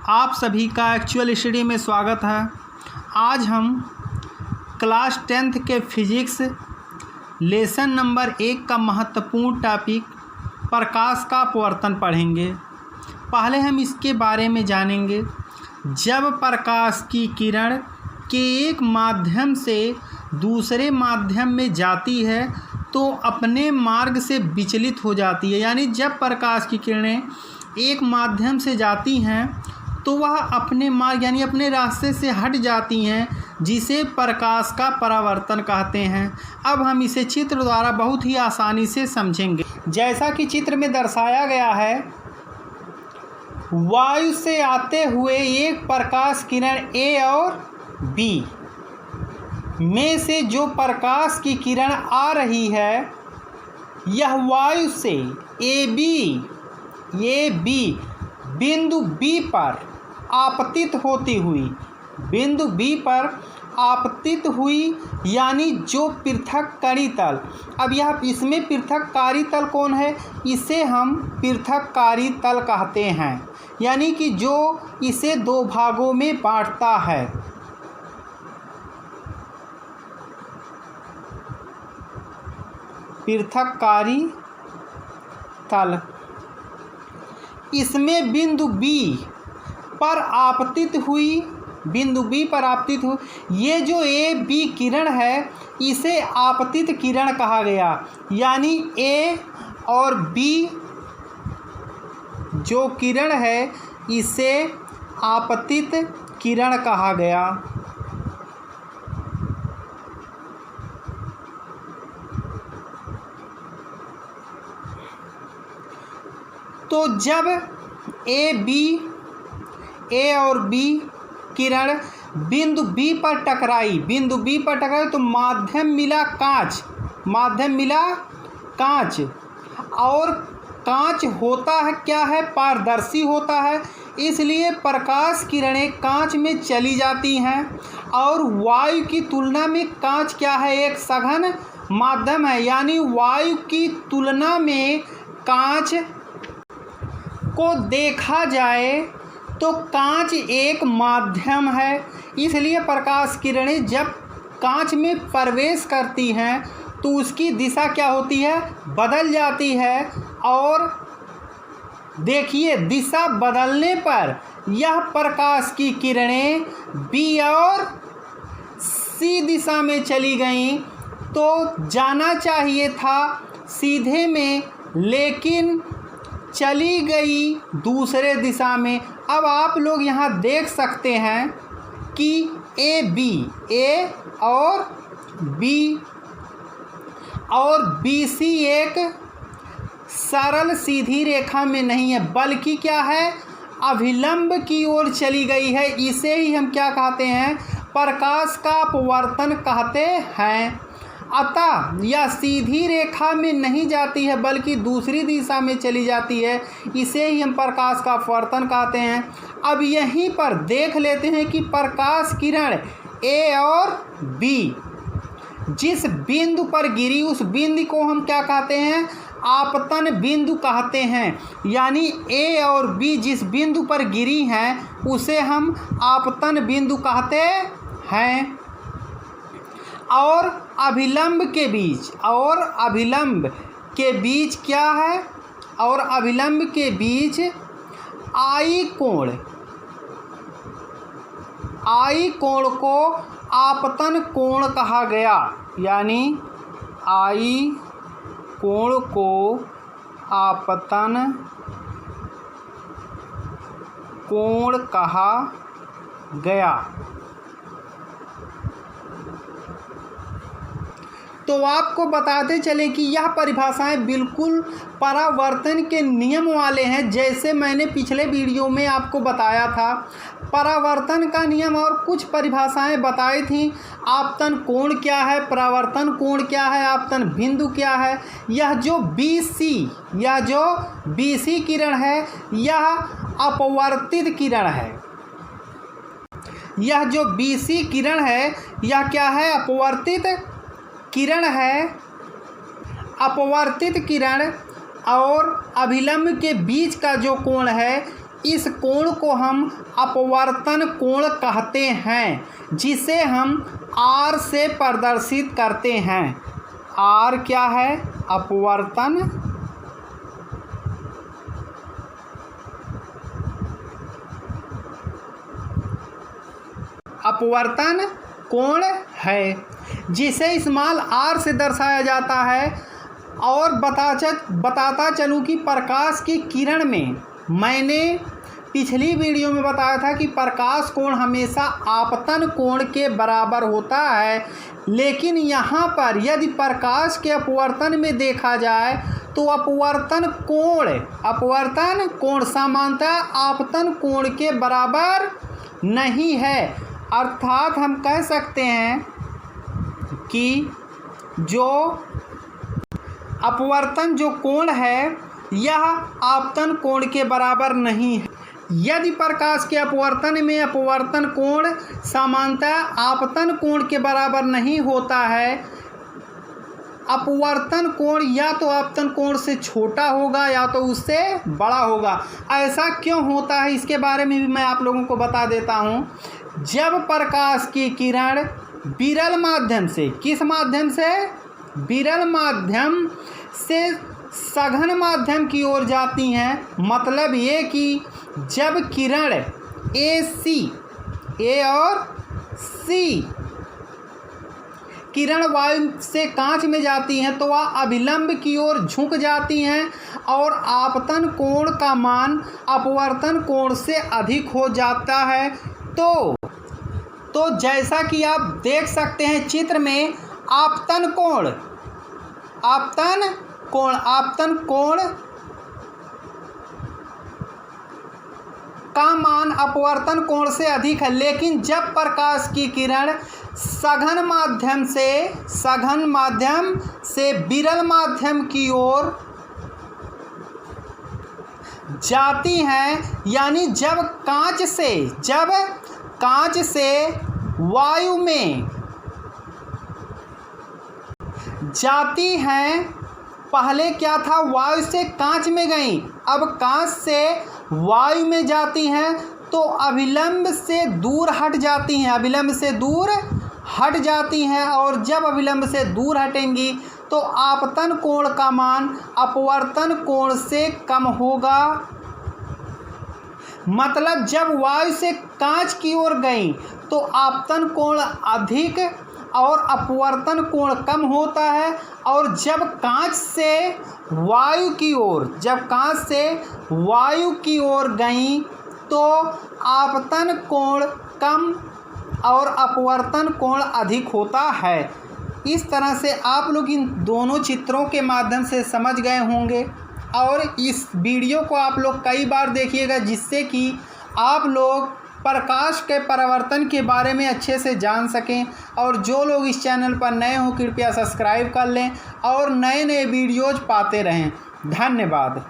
आप सभी का एक्चुअल स्टडी में स्वागत है। आज हम क्लास 10th के फिजिक्स लेसन नंबर 1 का महत्वपूर्ण टॉपिक प्रकाश का अपवर्तन पढ़ेंगे। पहले हम इसके बारे में जानेंगे। जब प्रकाश की किरण के एक माध्यम से दूसरे माध्यम में जाती है तो अपने मार्ग से विचलित हो जाती है। यानी जब प्रकाश की किरणें एक माध्यम से जाती हैं तो वह अपने मार्ग यानी अपने रास्ते से हट जाती हैं, जिसे प्रकाश का परावर्तन कहते हैं। अब हम इसे चित्र द्वारा बहुत ही आसानी से समझेंगे। जैसा कि चित्र में दर्शाया गया है, वायु से आते हुए एक प्रकाश किरण ए और बी में से जो प्रकाश की किरण आ रही है, यह वायु से ए बी बिंदु बी पर आपतित होती हुई यानी जो पृथककारी तल। अब यह इसमें पृथककारी तल कौन है? इसे हम पृथककारी तल कहते हैं, यानी कि जो इसे दो भागों में बांटता है। पृथककारी तल इसमें बिंदु बी पर आपतित हुई ये जो ए बी किरण है, इसे आपतित किरण कहा गया। यानी ए और बी जो किरण है, इसे आपतित किरण कहा गया। तो जब ए और बी किरण बिंदु बी पर टकराई तो माध्यम मिला कांच और कांच होता है क्या है? पारदर्शी होता है। इसलिए प्रकाश किरणें कांच में चली जाती हैं और वायु की तुलना में कांच क्या है? एक सघन माध्यम है। यानी वायु की तुलना में कांच को देखा जाए तो कांच एक माध्यम है। इसलिए प्रकाश किरणें जब कांच में प्रवेश करती हैं तो उसकी दिशा क्या होती है? बदल जाती है। और देखिए, दिशा बदलने पर यह प्रकाश की किरणें बी और सी दिशा में चली गईं। तो जाना चाहिए था सीधे में, लेकिन चली गई दूसरे दिशा में। अब आप लोग यहाँ देख सकते हैं कि ए और बी सी एक सरल सीधी रेखा में नहीं है, बल्कि क्या है? अभिलंब की ओर चली गई है। इसे ही हम क्या कहते हैं? प्रकाश का अपवर्तन कहते हैं। अतः यह सीधी रेखा में नहीं जाती है, बल्कि दूसरी दिशा में चली जाती है। इसे ही हम प्रकाश का अपवर्तन कहते हैं। अब यहीं पर देख लेते हैं कि प्रकाश किरण ए और बी जिस बिंदु पर गिरी, उस बिंदु को हम क्या कहते हैं? आपतन बिंदु कहते हैं। यानी ए और बी जिस बिंदु पर गिरी हैं, उसे हम आपतन बिंदु कहते हैं। और अभिलंब के बीच क्या है? और अभिलंब के बीच आई कोण को आपतन कोण कहा गया। यानी आई कोण को आपतन कोण कहा गया। तो आपको बताते चले कि यह परिभाषाएं बिल्कुल परावर्तन के नियम वाले हैं। जैसे मैंने पिछले वीडियो में आपको बताया था, परावर्तन का नियम और कुछ परिभाषाएं बताई थी। आपतन कोण क्या है? परावर्तन कोण क्या है? आपतन बिंदु क्या है? यह जो बीसी किरण है, यह अपवर्तित किरण है। यह जो बीसी किरण है, यह क्या है? अपवर्तित किरण है। अपवर्तित किरण और अभिलंब के बीच का जो कोण है, इस कोण को हम अपवर्तन कोण कहते हैं, जिसे हम R से प्रदर्शित करते हैं। R क्या है? अपवर्तन कोण है, जिसे स्मॉल r से दर्शाया जाता है। और बताता चलूँ कि प्रकाश की किरण में, मैंने पिछली वीडियो में बताया था कि प्रकाश कोण हमेशा आपतन कोण के बराबर होता है, लेकिन यहाँ पर यदि प्रकाश के अपवर्तन में देखा जाए तो अपवर्तन कोण सामान्यतः आपतन कोण के बराबर नहीं है। अर्थात हम कह सकते हैं कि जो अपवर्तन जो कोण है यह आपतन कोण के बराबर नहीं है। यदि प्रकाश के अपवर्तन में अपवर्तन कोण सामान्यतः आपतन कोण के बराबर नहीं होता है, अपवर्तन कोण या तो आपतन कोण से छोटा होगा या तो उससे बड़ा होगा। ऐसा क्यों होता है इसके बारे में भी मैं आप लोगों को बता देता हूँ। जब प्रकाश की किरण विरल माध्यम से, किस माध्यम से? विरल माध्यम से सघन माध्यम की ओर जाती हैं, मतलब ये कि जब किरण ए और सी किरण वायु से कांच में जाती हैं तो वह अभिलंब की ओर झुक जाती हैं और आपतन कोण का मान अपवर्तन कोण से अधिक हो जाता है। तो जैसा कि आप देख सकते हैं चित्र में, आपतन कोण का मान अपवर्तन कोण से अधिक है, लेकिन जब प्रकाश की किरण सघन माध्यम से विरल माध्यम की ओर जाती हैं, यानी जब कांच से वायु में जाती हैं, पहले क्या था? वायु से कांच में गई, अब कांच से वायु में जाती हैं तो अभिलंब से दूर हट जाती हैं, और जब अभिलंब से दूर हटेंगी तो आपतन कोण का मान अपवर्तन कोण से कम होगा। मतलब जब वायु से कांच की ओर गई तो आपतन कोण अधिक और अपवर्तन कोण कम होता है, और जब कांच से वायु की ओर गई तो आपतन कोण कम और अपवर्तन कोण अधिक होता है। इस तरह से आप लोग इन दोनों चित्रों के माध्यम से समझ गए होंगे, और इस वीडियो को आप लोग कई बार देखिएगा, जिससे कि आप लोग प्रकाश के परावर्तन के बारे में अच्छे से जान सकें। और जो लोग इस चैनल पर नए हों कृपया सब्सक्राइब कर लें और नए वीडियोज़ पाते रहें। धन्यवाद।